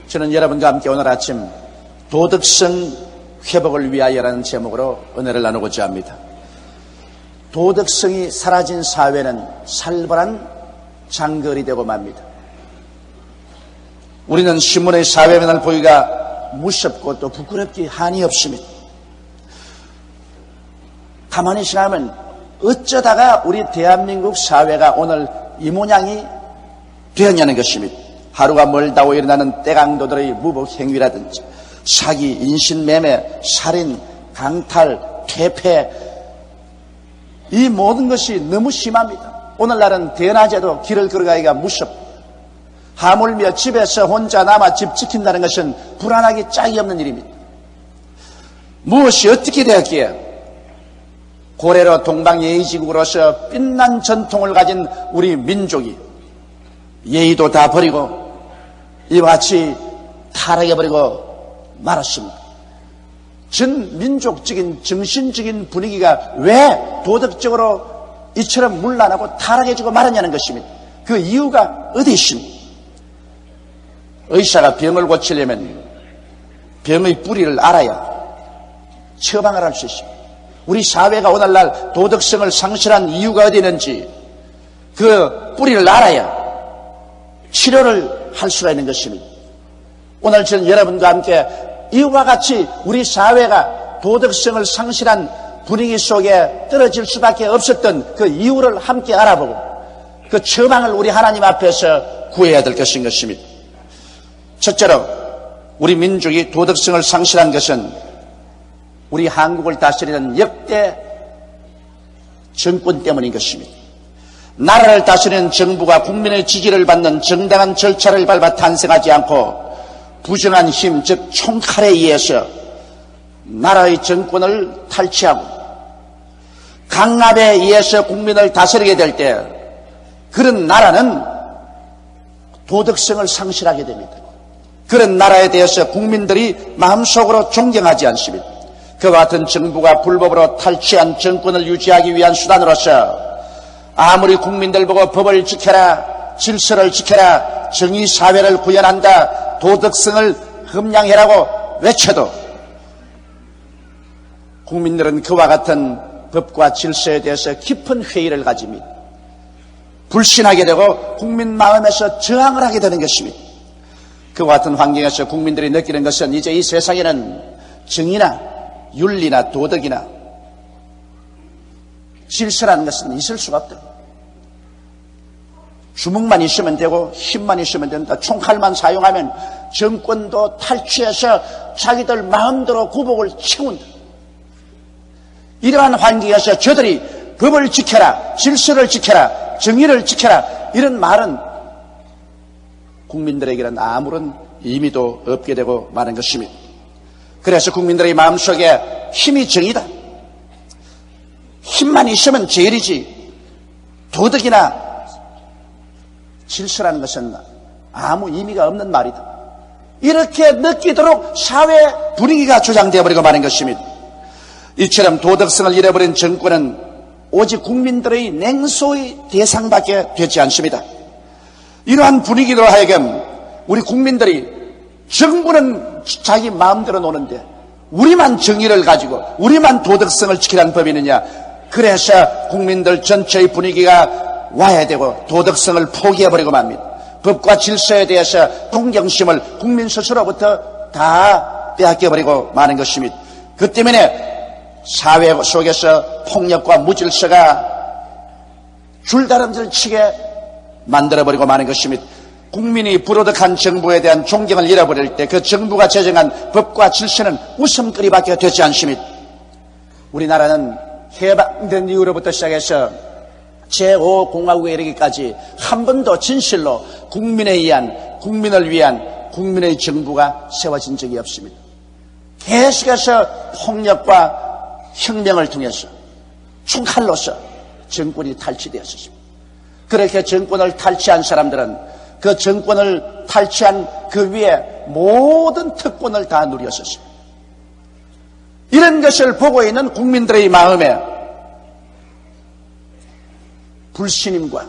저는 여러분과 함께 오늘 아침 도덕성 회복을 위하여라는 제목으로 은혜를 나누고자 합니다. 도덕성이 사라진 사회는 살벌한 장거리 되고 맙니다. 우리는 신문의 사회면을 보기가 무섭고 또 부끄럽기 한이 없습니다. 가만히 생각하면 어쩌다가 우리 대한민국 사회가 오늘 이 모양이 되었냐는 것입니다. 하루가 멀다고 일어나는 떼강도들의 무복 행위라든지 사기, 인신매매, 살인, 강탈, 퇴폐, 이 모든 것이 너무 심합니다. 오늘날은 대낮에도 길을 걸어가기가 무섭고 하물며 집에서 혼자 남아 집 지킨다는 것은 불안하기 짝이 없는 일입니다. 무엇이 어떻게 되었기에 고래로 동방예의지국으로서 빛난 전통을 가진 우리 민족이 예의도 다 버리고 이와 같이 타락해버리고 말았습니다. 전 민족적인 정신적인 분위기가 왜 도덕적으로 이처럼 문란하고 타락해지고 말았냐는 것입니다. 그 이유가 어디 있습니까? 의사가 병을 고치려면 병의 뿌리를 알아야 처방을 할 수 있습니다. 우리 사회가 오늘날 도덕성을 상실한 이유가 어디 있는지 그 뿌리를 알아야 치료를 할 수가 있는 것입니다. 오늘 저는 여러분과 함께 이와 같이 우리 사회가 도덕성을 상실한 분위기 속에 떨어질 수밖에 없었던 그 이유를 함께 알아보고 그 처방을 우리 하나님 앞에서 구해야 될 것인 것입니다. 첫째로 우리 민족이 도덕성을 상실한 것은 우리 한국을 다스리는 역대 정권 때문인 것입니다. 나라를 다스리는 정부가 국민의 지지를 받는 정당한 절차를 밟아 탄생하지 않고 부정한 힘, 즉 총칼에 의해서 나라의 정권을 탈취하고 강압에 의해서 국민을 다스리게 될 때 그런 나라는 도덕성을 상실하게 됩니다. 그런 나라에 대해서 국민들이 마음속으로 존경하지 않습니다. 그와 같은 정부가 불법으로 탈취한 정권을 유지하기 위한 수단으로서 아무리 국민들 보고 법을 지켜라, 질서를 지켜라, 정의사회를 구현한다, 도덕성을 함양해라고 외쳐도 국민들은 그와 같은 법과 질서에 대해서 깊은 회의를 가집니다. 불신하게 되고 국민 마음에서 저항을 하게 되는 것입니다. 그와 같은 환경에서 국민들이 느끼는 것은 이제 이 세상에는 정의나 윤리나 도덕이나 질서라는 것은 있을 수가 없다. 주먹만 있으면 되고 힘만 있으면 된다. 총칼만 사용하면 정권도 탈취해서 자기들 마음대로 구복을 채운다. 이러한 환경에서 저들이 법을 지켜라, 질서를 지켜라, 정의를 지켜라 이런 말은 국민들에게는 아무런 의미도 없게 되고 마는 것입니다. 그래서 국민들의 마음속에 힘이 정의다. 힘만 있으면 제일이지 도덕이나 질서라는 것은 아무 의미가 없는 말이다. 이렇게 느끼도록 사회 분위기가 조장되어 버리고 마는 것입니다. 이처럼 도덕성을 잃어버린 정권은 오직 국민들의 냉소의 대상밖에 되지 않습니다. 이러한 분위기로 하여금 우리 국민들이 정부는 자기 마음대로 노는데 우리만 정의를 가지고 우리만 도덕성을 지키라는 법이 있느냐. 그래서 국민들 전체의 분위기가 와야 되고 도덕성을 포기해버리고 맙니다. 법과 질서에 대해서 동경심을 국민 스스로부터 다 빼앗겨버리고 마는 것입니다. 그 때문에 사회 속에서 폭력과 무질서가 줄다름질 치게 만들어버리고 마는 것입니다. 국민이 불도덕한 정부에 대한 존경을 잃어버릴 때 그 정부가 제정한 법과 질서는 웃음거리밖에 되지 않습니다. 우리나라는 해방된 이후로부터 시작해서 제5공화국에 이르기까지 한 번도 진실로 국민에 의한, 국민을 위한 국민의 정부가 세워진 적이 없습니다. 계속해서 폭력과 혁명을 통해서 총칼로서 정권이 탈취되었습니다. 그렇게 정권을 탈취한 사람들은 그 정권을 탈취한 그 위에 모든 특권을 다 누렸었습니다. 이런 것을 보고 있는 국민들의 마음에 불신임과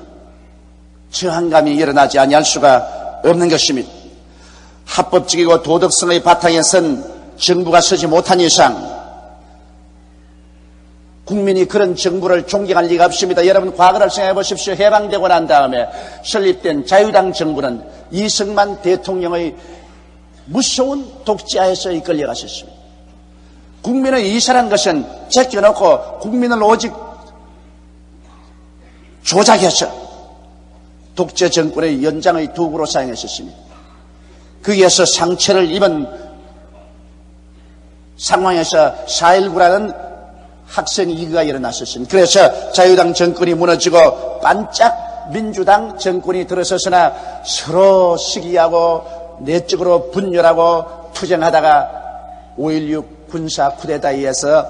저항감이 일어나지 아니할 수가 없는 것입니다. 합법적이고 도덕성의 바탕에 선 정부가 서지 못한 이상 국민이 그런 정부를 존경할 리가 없습니다. 여러분 과거를 생각해 보십시오. 해방되고 난 다음에 설립된 자유당 정부는 이승만 대통령의 무서운 독재하에서 이끌려갔었습니다. 국민을 이사란 것은 제껴놓고 국민을 오직 조작해서 독재 정권의 연장의 도구로 사용했었습니다. 거기에서 상처를 입은 상황에서 4.19라는 학생 위기가 일어났었습니다. 그래서 자유당 정권이 무너지고 반짝 민주당 정권이 들어서서나 서로 시기하고 내적으로 분열하고 투쟁하다가 5.16 군사 쿠데타에 의해서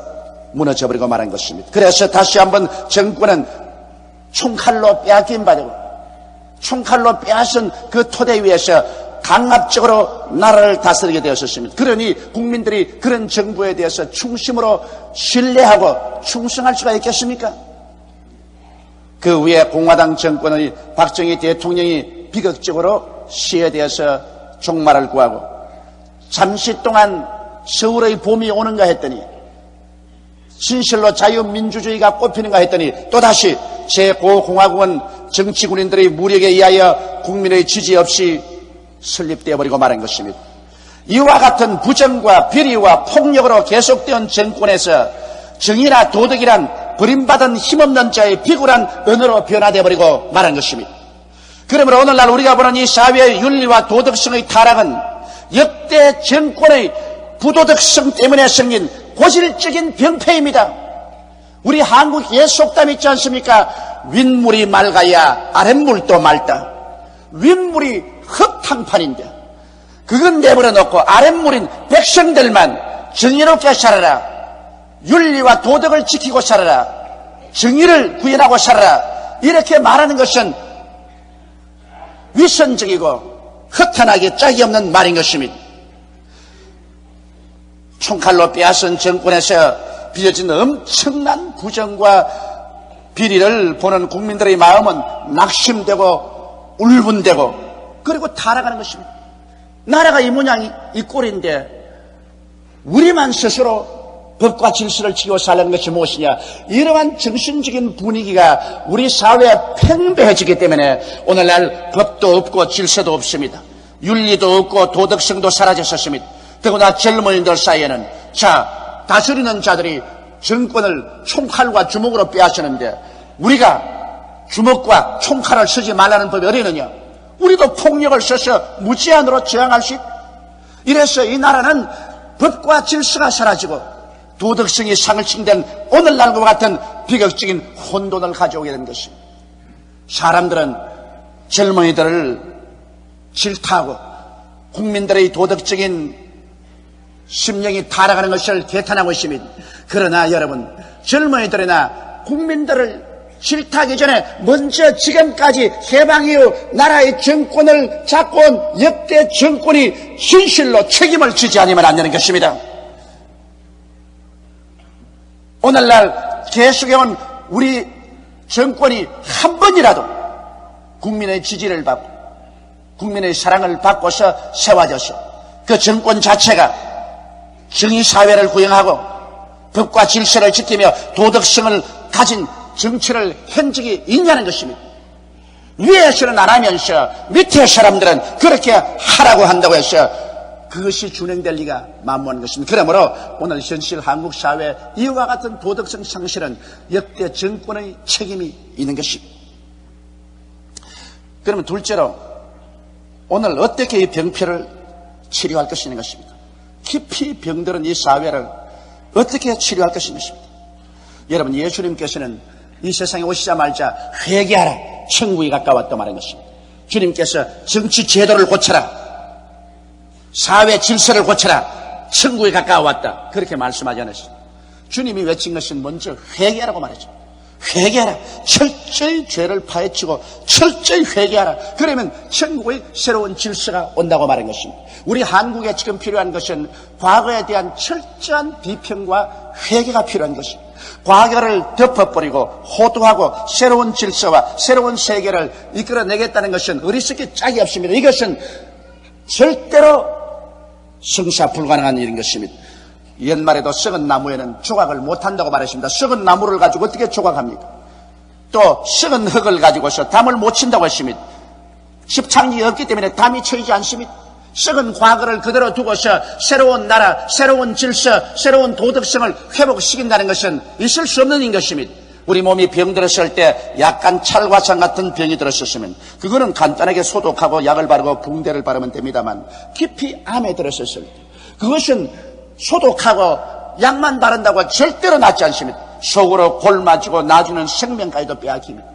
무너져버리고 말한 것입니다. 그래서 다시 한번 정권은 총칼로 빼앗긴 바되고 총칼로 빼앗은 그 토대 위에서 강압적으로 나라를 다스리게 되었습니다. 그러니 국민들이 그런 정부에 대해서 충심으로 신뢰하고 충성할 수가 있겠습니까? 그 위에 공화당 정권의 박정희 대통령이 비극적으로 시에 대해서 종말을 구하고 잠시 동안 서울의 봄이 오는가 했더니 진실로 자유민주주의가 꽃피는가 했더니 또다시 제9공화국은 정치군인들의 무력에 의하여 국민의 지지 없이 설립되어 버리고 말한 것입니다. 이와 같은 부정과 비리와 폭력으로 계속된 정권에서 정의나 도덕이란 버림받은 힘없는 자의 비굴한 언어로 변화되어 버리고 말한 것입니다. 그러므로 오늘날 우리가 보는 이 사회의 윤리와 도덕성의 타락은 역대 정권의 부도덕성 때문에 생긴 고질적인 병폐입니다. 우리 한국 예속담 있지 않습니까? 윗물이 맑아야 아랫물도 맑다. 윗물이 흙탕판인데 그건 내버려 놓고 아랫물인 백성들만 정의롭게 살아라, 윤리와 도덕을 지키고 살아라, 정의를 구현하고 살아라, 이렇게 말하는 것은 위선적이고 허탄하게 짝이 없는 말인 것입니다. 총칼로 빼앗은 정권에서 빚어진 엄청난 부정과 비리를 보는 국민들의 마음은 낙심되고 울분되고 그리고 타락하는 것입니다. 나라가 이 모양이 이 꼴인데 우리만 스스로 법과 질서를 지키고 살라는 것이 무엇이냐? 이러한 정신적인 분위기가 우리 사회에 팽배해지기 때문에 오늘날 법도 없고 질서도 없습니다. 윤리도 없고 도덕성도 사라졌었습니다. 더구나 젊은이들 사이에는 다스리는 자들이 정권을 총칼과 주먹으로 빼앗으는데 우리가 주먹과 총칼을 쓰지 말라는 법이 어디느냐? 우리도 폭력을 써서 무제한으로 저항할 수 있다. 이래서 이 나라는 법과 질서가 사라지고 도덕성이 상실된 오늘날과 같은 비극적인 혼돈을 가져오게 된 것입니다. 사람들은 젊은이들을 질타하고 국민들의 도덕적인 심령이 타락하는 것을 개탄하고 있습니다. 그러나 여러분, 젊은이들이나 국민들을 질타하기 전에 먼저 지금까지 해방 이후 나라의 정권을 잡고 온 역대 정권이 진실로 책임을 지지 않으면 안 되는 것입니다. 오늘날 계속해온 우리 정권이 한 번이라도 국민의 지지를 받고 국민의 사랑을 받고서 세워져서 그 정권 자체가 정의사회를 구형하고 법과 질서를 지키며 도덕성을 가진 정치를 한 적이 있냐는 것입니다. 위에서는 안 하면서 밑에 사람들은 그렇게 하라고 한다고 해서 그것이 준행될 리가 만무한 것입니다. 그러므로 오늘 현실 한국 사회 이와 같은 도덕성 상실은 역대 정권의 책임이 있는 것입니다. 그러면 둘째로 오늘 어떻게 이 병폐를 치료할 것이는 것입니다. 깊이 병들은 이 사회를 어떻게 치료할 것인 것입니다. 여러분, 예수님께서는 이 세상에 오시자마자 회개하라, 천국이 가까웠다 말한 것입니다. 주님께서 정치 제도를 고쳐라, 사회 질서를 고쳐라, 천국이 가까웠다, 그렇게 말씀하지 않으셨습니다. 주님이 외친 것은 먼저 회개하라고 말했죠. 회개하라, 철저히 죄를 파헤치고 철저히 회개하라, 그러면 천국의 새로운 질서가 온다고 말한 것입니다. 우리 한국에 지금 필요한 것은 과거에 대한 철저한 비평과 회개가 필요한 것입니다. 과거를 덮어버리고 호도하고 새로운 질서와 새로운 세계를 이끌어내겠다는 것은 어리석기 짝이 없습니다. 이것은 절대로 성사 불가능한 일인 것입니다. 옛말에도 썩은 나무에는 조각을 못한다고 말했습니다. 썩은 나무를 가지고 어떻게 조각합니까? 또 썩은 흙을 가지고서 담을 못 친다고 했습니다. 십창이 없기 때문에 담이 쳐지지 않습니다. 썩은 과거를 그대로 두고서 새로운 나라, 새로운 질서, 새로운 도덕성을 회복시킨다는 것은 있을 수 없는 일 것입니다. 우리 몸이 병들었을 때 약간 찰과상 같은 병이 들었었으면 그거는 간단하게 소독하고 약을 바르고 붕대를 바르면 됩니다만, 깊이 암에 들었었을 때 그것은 소독하고 약만 바른다고 절대로 낫지 않습니다. 속으로 골마지고 나중에는 생명까지도 빼앗깁니다.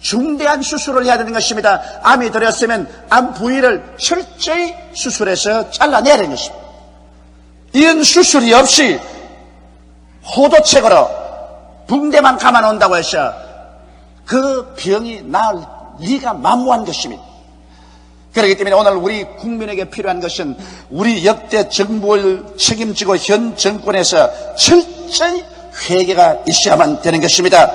중대한 수술을 해야 되는 것입니다. 암이 들었으면 암 부위를 철저히 수술해서 잘라내야 되는 것입니다. 이런 수술이 없이 호도책으로 붕대만 감아놓는다고 해서 그 병이 나을 리가 만무한 것입니다. 그렇기 때문에 오늘 우리 국민에게 필요한 것은 우리 역대 정부를 책임지고 현 정권에서 철저히 회개가 있어야만 되는 것입니다.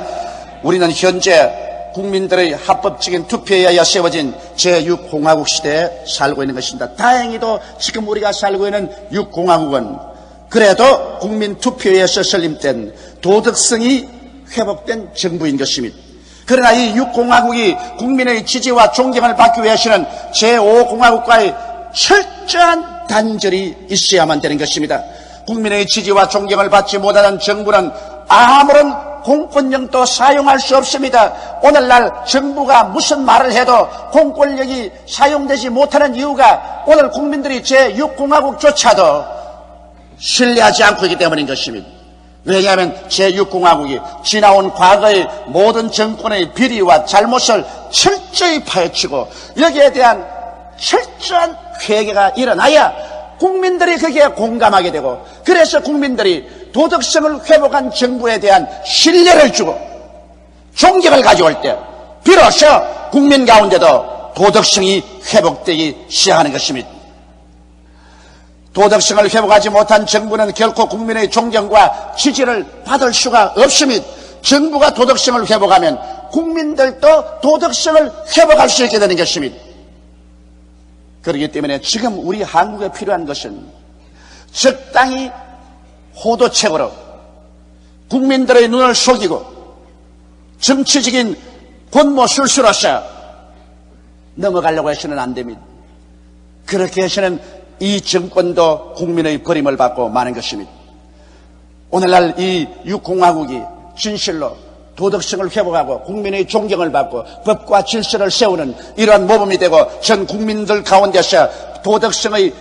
우리는 현재 국민들의 합법적인 투표에 의하여 세워진 제6공화국 시대에 살고 있는 것입니다. 다행히도 지금 우리가 살고 있는 6공화국은 그래도 국민 투표에 의해서 설립된 도덕성이 회복된 정부인 것입니다. 그러나 이 6공화국이 국민의 지지와 존경을 받기 위해서는 제5공화국과의 철저한 단절이 있어야만 되는 것입니다. 국민의 지지와 존경을 받지 못하는 정부는 아무런 공권력도 사용할 수 없습니다. 오늘날 정부가 무슨 말을 해도 공권력이 사용되지 못하는 이유가 오늘 국민들이 제6공화국조차도 신뢰하지 않고 있기 때문인 것입니다. 왜냐하면 제6공화국이 지나온 과거의 모든 정권의 비리와 잘못을 철저히 파헤치고 여기에 대한 철저한 회개가 일어나야 국민들이 거기에 공감하게 되고, 그래서 국민들이 도덕성을 회복한 정부에 대한 신뢰를 주고 존경을 가져올 때 비로소 국민 가운데도 도덕성이 회복되기 시작하는 것입니다. 도덕성을 회복하지 못한 정부는 결코 국민의 존경과 지지를 받을 수가 없습니다. 정부가 도덕성을 회복하면 국민들도 도덕성을 회복할 수 있게 되는 것입니다. 그렇기 때문에 지금 우리 한국에 필요한 것은 적당히 호도책으로 국민들의 눈을 속이고 정치적인 권모술수로서 넘어가려고 해서는 안 됩니다. 그렇게 해서는 이 정권도 국민의 버림을 받고 마는 것입니다. 오늘날 이 6공화국이 진실로 도덕성을 회복하고 국민의 존경을 받고 법과 질서를 세우는 이러한 모범이 되고 전 국민들 가운데서 도덕성의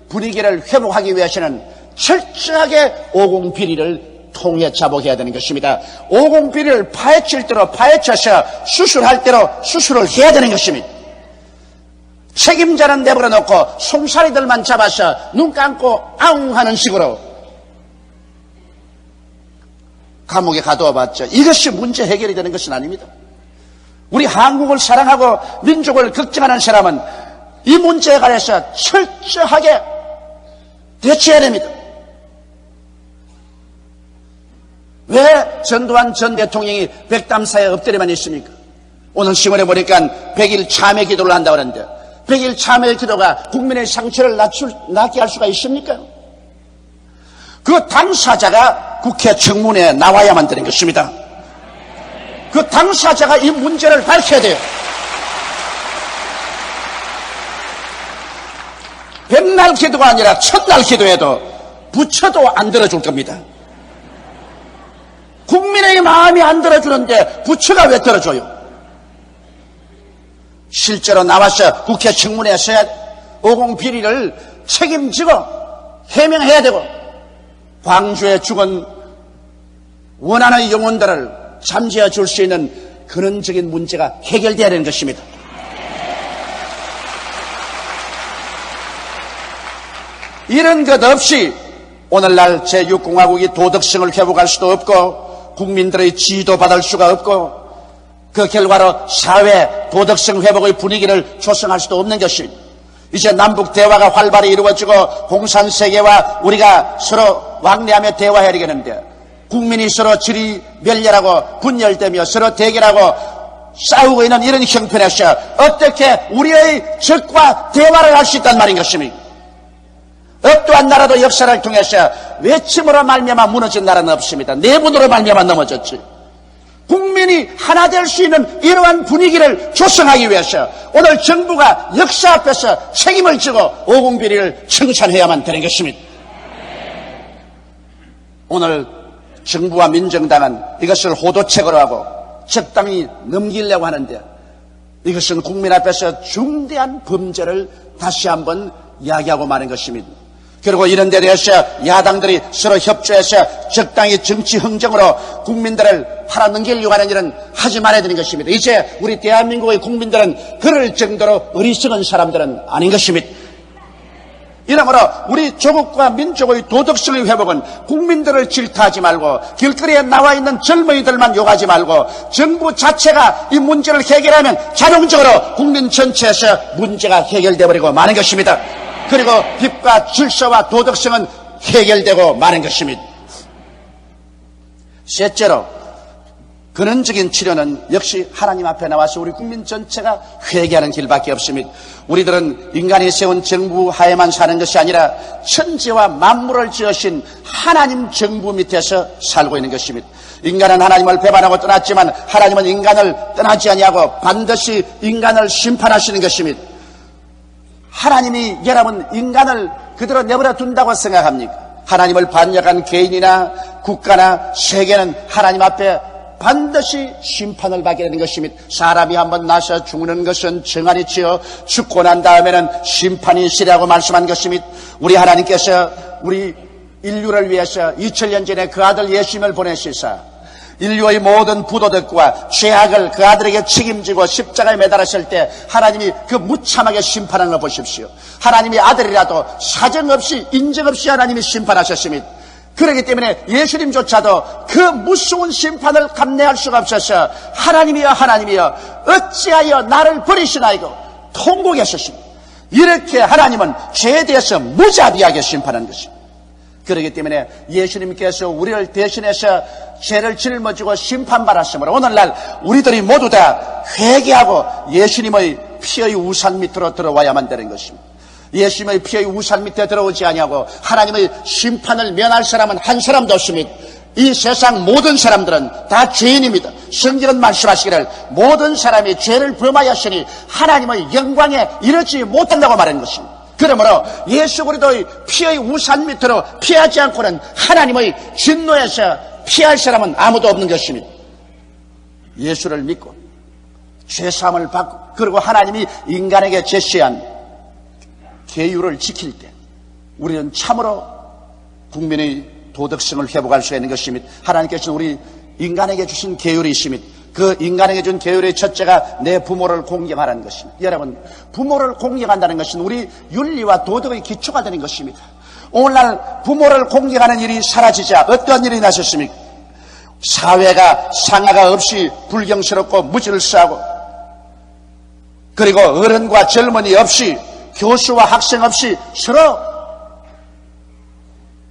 분위기를 회복하기 위해서는 철저하게 오공비리를 통해 자복해야 되는 것입니다. 오공비리를 파헤칠 대로 파헤쳐서 수술할 대로 수술을 해야 되는 것입니다. 책임자는 내버려 놓고 송사리들만 잡아서 눈 감고 아웅 하는 식으로 감옥에 가두어봤자 이것이 문제 해결이 되는 것은 아닙니다. 우리 한국을 사랑하고 민족을 걱정하는 사람은 이 문제에 관해서 철저하게 대처해야 됩니다. 왜 전두환 전 대통령이 백담사에 엎드려만 있습니까? 오늘 신문에 보니까 100일 참회 기도를 한다고 하는데 100일 참회 기도가 국민의 상처를 낫게 할 수가 있습니까? 그 당사자가 국회 청문회에 나와야만 되는 것입니다. 그 당사자가 이 문제를 밝혀야 돼요. 백날 기도가 아니라 첫날 기도해도 부처도 안 들어줄 겁니다. 국민의 마음이 안 들어주는데 부처가 왜 들어줘요? 실제로 나와서 국회 청문회에서 오공비리를 책임지고 해명해야 되고 광주에 죽은 원한의 영혼들을 잠재워 줄 수 있는 근원적인 문제가 해결되어야 되는 것입니다. 이런 것 없이 오늘날 제6공화국이 도덕성을 회복할 수도 없고 국민들의 지지도 받을 수가 없고 그 결과로 사회 도덕성 회복의 분위기를 조성할 수도 없는 것입니다. 이제 남북 대화가 활발히 이루어지고 공산세계와 우리가 서로 왕래하며 대화해야 되겠는데 국민이 서로 질이 멸렬하고 분열되며 서로 대결하고 싸우고 있는 이런 형편에서 어떻게 우리의 적과 대화를 할 수 있단 말인 것입니까? 어떠한 나라도 역사를 통해서 외침으로 말미암아 무너진 나라는 없습니다. 내분으로 말미암아 넘어졌지. 국민이 하나 될 수 있는 이러한 분위기를 조성하기 위해서 오늘 정부가 역사 앞에서 책임을 지고 오공비리를 청산해야만 되는 것입니다. 오늘 정부와 민정당은 이것을 호도책으로 하고 적당히 넘기려고 하는데 이것은 국민 앞에서 중대한 범죄를 다시 한번 이야기하고 마는 것입니다. 그리고 이런 데 대해서 야당들이 서로 협조해서 적당히 정치 흥정으로 국민들을 팔아넘기려고 하는 일은 하지 말아야 되는 것입니다. 이제 우리 대한민국의 국민들은 그럴 정도로 어리석은 사람들은 아닌 것입니다. 이러므로 우리 조국과 민족의 도덕성의 회복은 국민들을 질타하지 말고 길거리에 나와 있는 젊은이들만 욕하지 말고 정부 자체가 이 문제를 해결하면 자동적으로 국민 전체에서 문제가 해결되어 버리고 마는 것입니다. 그리고 법과 질서와 도덕성은 해결되고 마는 것입니다. 셋째로 근원적인 치료는 역시 하나님 앞에 나와서 우리 국민 전체가 회개하는 길밖에 없습니다. 우리들은 인간이 세운 정부 하에만 사는 것이 아니라 천지와 만물을 지으신 하나님 정부 밑에서 살고 있는 것입니다. 인간은 하나님을 배반하고 떠났지만 하나님은 인간을 떠나지 아니하고 반드시 인간을 심판하시는 것입니다. 하나님이 여러분 인간을 그대로 내버려 둔다고 생각합니까? 하나님을 반역한 개인이나 국가나 세계는 하나님 앞에 반드시 심판을 받게 되는 것입니다. 사람이 한번 나서 죽는 것은 정한이지요. 죽고 난 다음에는 심판이 있으리라고 말씀한 것입니다. 우리 하나님께서 우리 인류를 위해서 2000년 전에 그 아들 예수님을 보내시사 인류의 모든 부도덕과 죄악을 그 아들에게 책임지고 십자가에 매달았을 때 하나님이 그 무참하게 심판하는 걸 보십시오. 하나님의 아들이라도 사정없이 인정없이 하나님이 심판하셨습니다. 그렇기 때문에 예수님조차도 그 무서운 심판을 감내할 수가 없어서 하나님이여 하나님이여 어찌하여 나를 버리시나이고 통곡했었습니다. 이렇게 하나님은 죄에 대해서 무자비하게 심판한 것입니다. 그렇기 때문에 예수님께서 우리를 대신해서 죄를 짊어지고 심판받았으므로 오늘날 우리들이 모두 다 회개하고 예수님의 피의 우산 밑으로 들어와야만 되는 것입니다. 예수님의 피의 우산 밑에 들어오지 아니하고 하나님의 심판을 면할 사람은 한 사람도 없습니다. 이 세상 모든 사람들은 다 죄인입니다. 성경은 말씀하시기를 모든 사람이 죄를 범하였으니 하나님의 영광에 이르지 못한다고 말하는 것입니다. 그러므로 예수 그리스도의 피의 우산 밑으로 피하지 않고는 하나님의 진노에서 피할 사람은 아무도 없는 것입니다. 예수를 믿고 죄사함을 받고 그리고 하나님이 인간에게 제시한 계율을 지킬 때 우리는 참으로 국민의 도덕성을 회복할 수 있는 것입니다. 하나님께서는 우리 인간에게 주신 계율이 있습니다. 그 인간에게 준 계율의 첫째가 내 부모를 공경하라는 것입니다. 여러분, 부모를 공경한다는 것은 우리 윤리와 도덕의 기초가 되는 것입니다. 오늘날 부모를 공경하는 일이 사라지자 어떠한 일이 나셨습니까? 사회가 상하가 없이 불경스럽고 무질서하고 그리고 어른과 젊은이 없이 교수와 학생 없이 서로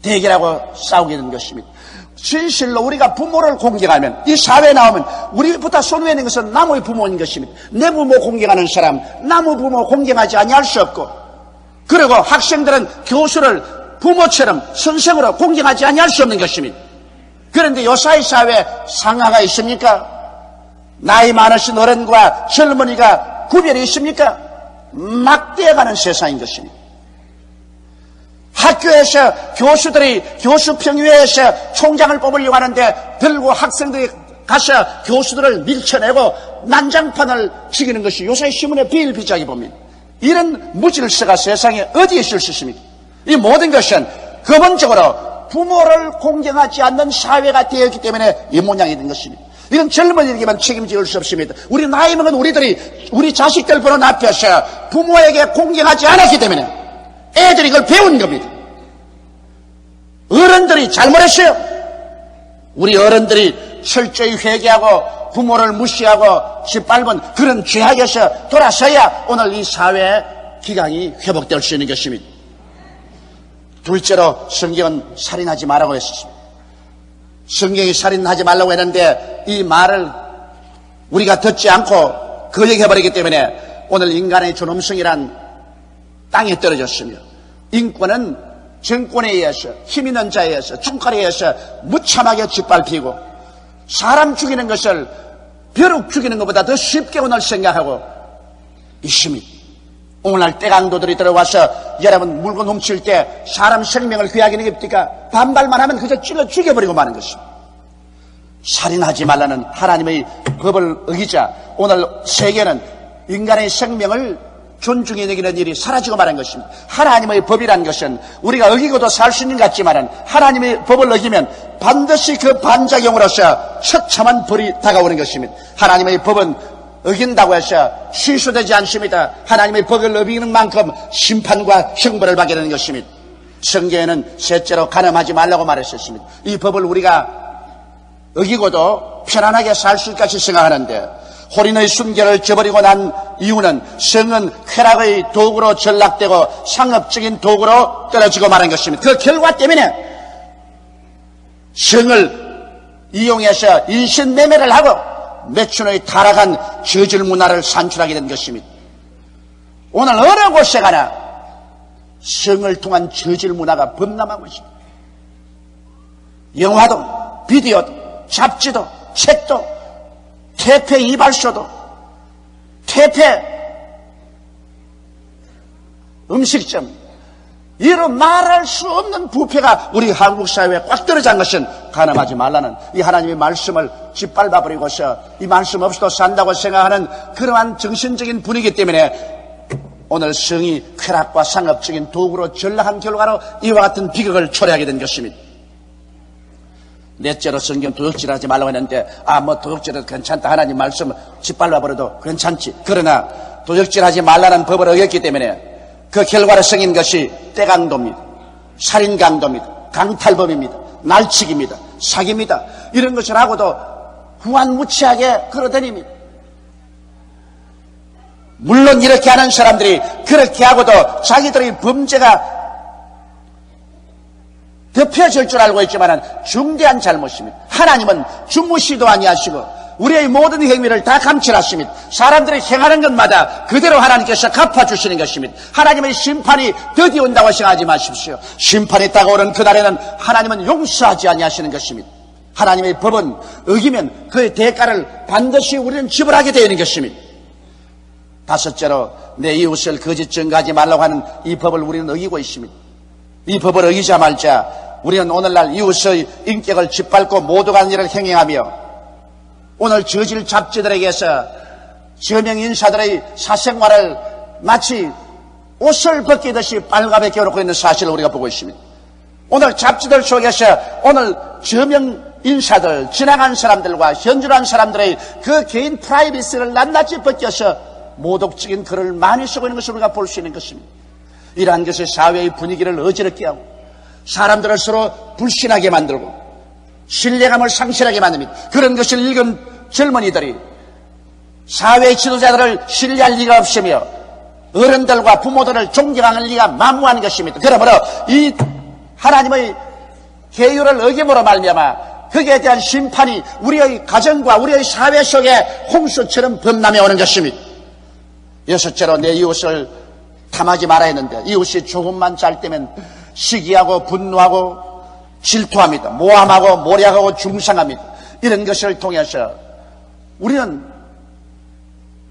대결하고 싸우게 되는 것입니다. 진실로 우리가 부모를 공경하면 이 사회에 나오면 우리보다 손 위에 있는 것은 남의 부모인 것입니다. 내 부모 공경하는 사람 남의 부모 공경하지 아니할 수 없고 그리고 학생들은 교수를 부모처럼 선생으로 공경하지 아니할 수 없는 것입니다. 그런데 요사이 사회에 상하가 있습니까? 나이 많으신 어른과 젊은이가 구별이 있습니까? 막대해가는 세상인 것입니다. 학교에서 교수들이 교수평의회에서 총장을 뽑으려고 하는데 들고 학생들이 가서 교수들을 밀쳐내고 난장판을 지기는 것이 요새 신문에 비일비재하게 봅니다. 이런 무질서가 세상에 어디에 있을 수 있습니까? 이 모든 것은 근본적으로 부모를 공경하지 않는 사회가 되었기 때문에 이 모양이 된 것입니다. 이건 젊은이에게만 책임질 수 없습니다. 우리 나이 먹은 우리들이 우리 자식들 보는 앞에서 부모에게 공경하지 않았기 때문에 애들이 이걸 배운 겁니다. 어른들이 잘못했어요. 우리 어른들이 철저히 회개하고 부모를 무시하고 짓밟은 그런 죄악에서 돌아서야 오늘 이 사회의 기강이 회복될 수 있는 것입니다. 둘째로 성경은 살인하지 말라고 했습니다. 성경이 살인하지 말라고 했는데 이 말을 우리가 듣지 않고 거역해버리기 때문에 오늘 인간의 존엄성이란 땅에 떨어졌으며 인권은 정권에 의해서, 힘 있는 자에 의해서, 총칼에 의해서 무참하게 짓밟히고 사람 죽이는 것을 벼룩 죽이는 것보다 더 쉽게 오늘 생각하고 있습니다. 오늘날 떼강도들이 들어와서 여러분 물건 훔칠 때 사람 생명을 귀하게 여깁니까? 반발만 하면 그저 찔러 죽여버리고 마는 것입니다. 살인하지 말라는 하나님의 법을 어기자 오늘 세계는 인간의 생명을 존중해 여기는 일이 사라지고 말한 것입니다. 하나님의 법이란 것은 우리가 어기고도 살 수 있는 것 같지만 하나님의 법을 어기면 반드시 그 반작용으로서 처참한 벌이 다가오는 것입니다. 하나님의 법은 어긴다고 해서 취소되지 않습니다. 하나님의 법을 어기는 만큼 심판과 형벌을 받게 되는 것입니다. 성경에는 셋째로 간음하지 말라고 말했었습니다. 이 법을 우리가 어기고도 편안하게 살 수 있을까 생각하는데 호린의 순결을 저버리고 난 이유는 성은 쾌락의 도구로 전락되고 상업적인 도구로 떨어지고 마는 것입니다. 그 결과 때문에 성을 이용해서 인신매매를 하고 매춘의 타락한 저질 문화를 산출하게 된 것입니다. 오늘 어느 곳에 가나 성을 통한 저질 문화가 범람하고 있습니다. 영화도 비디오도 잡지도 책도 퇴폐 이발소도 퇴폐 음식점 이런 말할 수 없는 부패가 우리 한국 사회에 꽉 떨어진 것은 간음하지 말라는 이 하나님의 말씀을 짓밟아버리고서 이 말씀 없이도 산다고 생각하는 그러한 정신적인 분위기 때문에 오늘 성이 쾌락과 상업적인 도구로 전락한 결과로 이와 같은 비극을 초래하게 된 것입니다. 넷째로 성경 도둑질하지 말라고 했는데 도둑질은 괜찮다. 하나님 말씀 짓밟아버려도 괜찮지. 그러나 도둑질하지 말라는 법을 어겼기 때문에 그 결과로 생긴 것이 떼강도입니다. 살인강도입니다. 강탈범입니다. 날치기입니다. 사기입니다. 이런 것을 하고도 무한무치하게 걸어다닙니다. 물론 이렇게 하는 사람들이 그렇게 하고도 자기들의 범죄가 덮여질 줄 알고 있지만 중대한 잘못입니다. 하나님은 주무시도 아니하시고 우리의 모든 행위를 다 감찰하십니다. 사람들이 행하는 것마다 그대로 하나님께서 갚아주시는 것입니다. 하나님의 심판이 드디어 온다고 생각하지 마십시오. 심판이 다가오는 그날에는 하나님은 용서하지 아니하시는 것입니다. 하나님의 법은 어기면 그의 대가를 반드시 우리는 지불하게 되어 있는 것입니다. 다섯째로 내 이웃을 거짓 증거하지 말라고 하는 이 법을 우리는 어기고 있습니다. 이 법을 어기자 말자 우리는 오늘날 이웃의 인격을 짓밟고 모독하는 일을 행행하며 오늘 저질 잡지들에게서 저명 인사들의 사생활을 마치 옷을 벗기듯이 빨갛게 겨놓고 있는 사실을 우리가 보고 있습니다. 오늘 잡지들 속에서 오늘 저명 인사들, 지나간 사람들과 현존한 사람들의 그 개인 프라이버시를 낱낱이 벗겨서 모독적인 글을 많이 쓰고 있는 것을 우리가 볼 수 있는 것입니다. 이러한 것이 사회의 분위기를 어지럽게 하고 사람들을 서로 불신하게 만들고 신뢰감을 상실하게 만듭니다. 그런 것을 읽은 젊은이들이 사회의 지도자들을 신뢰할 리가 없으며 어른들과 부모들을 존경할 리가 만무한 것입니다. 그러므로 이 하나님의 계율을 어김으로 말미암아 거기에 대한 심판이 우리의 가정과 우리의 사회 속에 홍수처럼 범람해 오는 것입니다. 여섯째로 내 이웃을 탐하지 말아야 했는데 이웃이 조금만 잘되면 시기하고 분노하고 질투합니다. 모함하고 모략하고 중상합니다. 이런 것을 통해서 우리는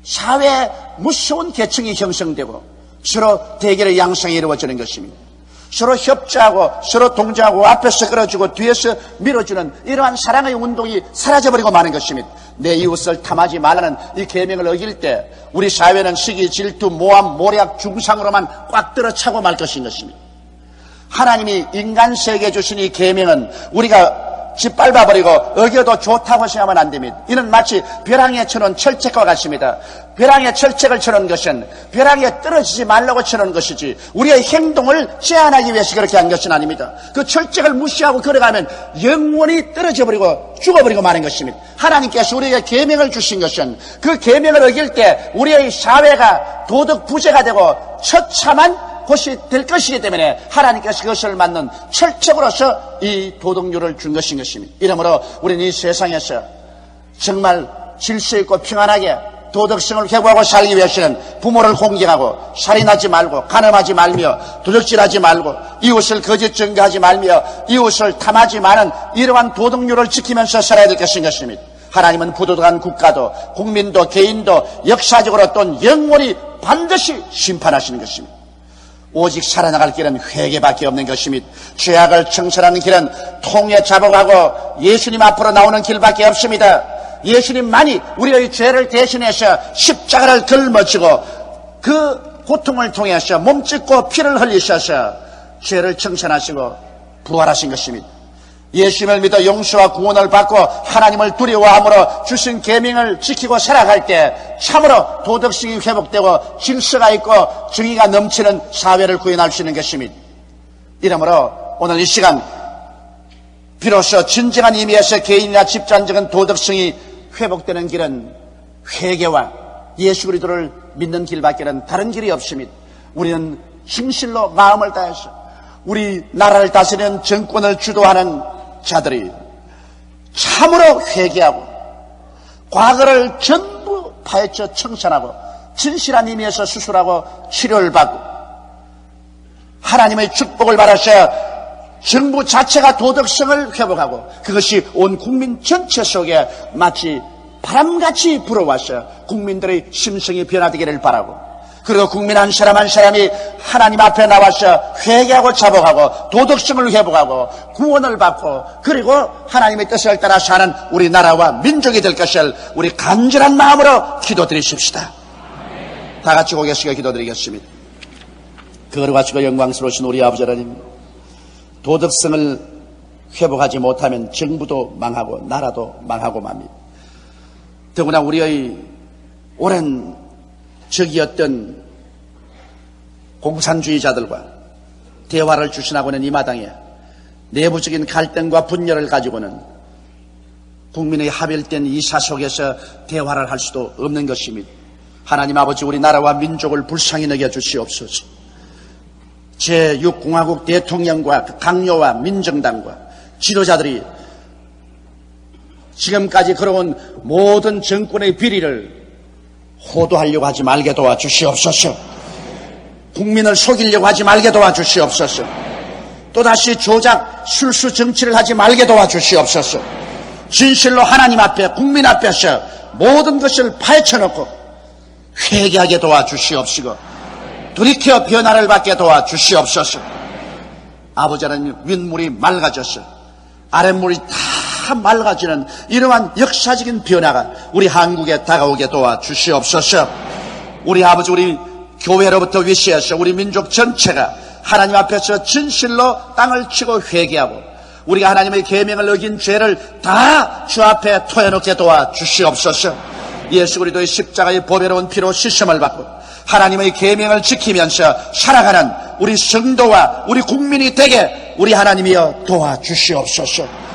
사회에 무서운 계층이 형성되고 서로 대결의 양상이 이루어지는 것입니다. 서로 협조하고 서로 동정하고 앞에서 끌어주고 뒤에서 밀어주는 이러한 사랑의 운동이 사라져버리고 마는 것입니다. 내 이웃을 탐하지 말라는 이 계명을 어길 때 우리 사회는 시기, 질투, 모함, 모략, 중상으로만 꽉 들어차고 말 것인 것입니다. 하나님이 인간 세계에 주신 이 계명은 우리가 짓밟아버리고 어겨도 좋다고 생각하면 안 됩니다. 이는 마치 벼랑에 쳐놓은 철책과 같습니다. 벼랑에 철책을 쳐놓은 것은 벼랑에 떨어지지 말라고 쳐놓은 것이지 우리의 행동을 제한하기 위해서 그렇게 한 것은 아닙니다. 그 철책을 무시하고 걸어가면 영원히 떨어져버리고 죽어버리고 마는 것입니다. 하나님께서 우리에게 계명을 주신 것은 그 계명을 어길 때 우리의 사회가 도덕 부재가 되고 처참한 것이 될 것이기 때문에 하나님께서 그것을 맞는 철책으로서 이 도덕률을 준 것인 것입니다. 이러므로 우리는 이 세상에서 정말 질서 있고 평안하게 도덕성을 회복하고 살기 위해서는 부모를 공경하고 살인하지 말고 간음하지 말며 도적질하지 말고 이웃을 거짓 증거하지 말며 이웃을 탐하지 마는 이러한 도덕률을 지키면서 살아야 될 것입니다. 하나님은 부도덕한 국가도 국민도 개인도 역사적으로 또는 영원히 반드시 심판하시는 것입니다. 오직 살아나갈 길은 회개밖에 없는 것입니다. 죄악을 청산하는 길은 통에 잡아가고 예수님 앞으로 나오는 길밖에 없습니다. 예수님만이 우리의 죄를 대신해서 십자가를 걸머지고 그 고통을 통해서 몸짓고 피를 흘리셔서 죄를 청산하시고 부활하신 것입니다. 예수님을 믿어 용서와 구원을 받고 하나님을 두려워함으로 주신 계명을 지키고 살아갈 때 참으로 도덕성이 회복되고 질서가 있고 정의가 넘치는 사회를 구현할 수 있는 것입니다. 이러므로 오늘 이 시간 비로소 진정한 의미에서 개인이나 집단적인 도덕성이 회복되는 길은 회개와 예수 그리스도를 믿는 길밖에는 다른 길이 없습니다. 우리는 진실로 마음을 다해서 우리 나라를 다스리는 정권을 주도하는 자들이 참으로 회개하고 과거를 전부 파헤쳐 청산하고 진실한 의미에서 수술하고 치료를 받고 하나님의 축복을 받아서 정부 자체가 도덕성을 회복하고 그것이 온 국민 전체 속에 마치 바람같이 불어와서 국민들의 심성이 변화되기를 바라고 그리고 국민 한 사람 한 사람이 하나님 앞에 나와서 회개하고 자복하고 도덕성을 회복하고 구원을 받고 그리고 하나님의 뜻을 따라 사는 우리나라와 민족이 될 것을 우리 간절한 마음으로 기도드리십시다. 다 같이 고개 숙여 기도드리겠습니다. 거룩하시고 영광스러우신 우리 아버지 하나님, 도덕성을 회복하지 못하면 정부도 망하고 나라도 망하고 맙니다. 더구나 우리의 오랜 적이었던 공산주의자들과 대화를 추진하고 있는 이 마당에 내부적인 갈등과 분열을 가지고는 국민의 합일된 이사 속에서 대화를 할 수도 없는 것입니다. 하나님 아버지, 우리나라와 민족을 불쌍히 여겨주시옵소서. 제6공화국 대통령과 강요와 민정당과 지도자들이 지금까지 걸어온 모든 정권의 비리를 호도하려고 하지 말게 도와주시옵소서. 국민을 속이려고 하지 말게 도와주시옵소서. 또다시 조작, 술수 정치를 하지 말게 도와주시옵소서. 진실로 하나님 앞에 국민 앞에서 모든 것을 파헤쳐놓고 회개하게 도와주시옵시고 돌이켜 변화를 받게 도와주시옵소서. 아버지 하나님, 윗물이 맑아져서 아랫물이 다 맑아지는 이러한 역사적인 변화가 우리 한국에 다가오게 도와주시옵소서. 우리 아버지, 우리 교회로부터 위시해서 우리 민족 전체가 하나님 앞에서 진실로 땅을 치고 회개하고 우리가 하나님의 계명을 어긴 죄를 다 주 앞에 토해놓게 도와주시옵소서. 예수 그리스도의 십자가의 보배로운 피로 씻음을 받고 하나님의 계명을 지키면서 살아가는 우리 성도와 우리 국민이 되게 우리 하나님이여 도와주시옵소서.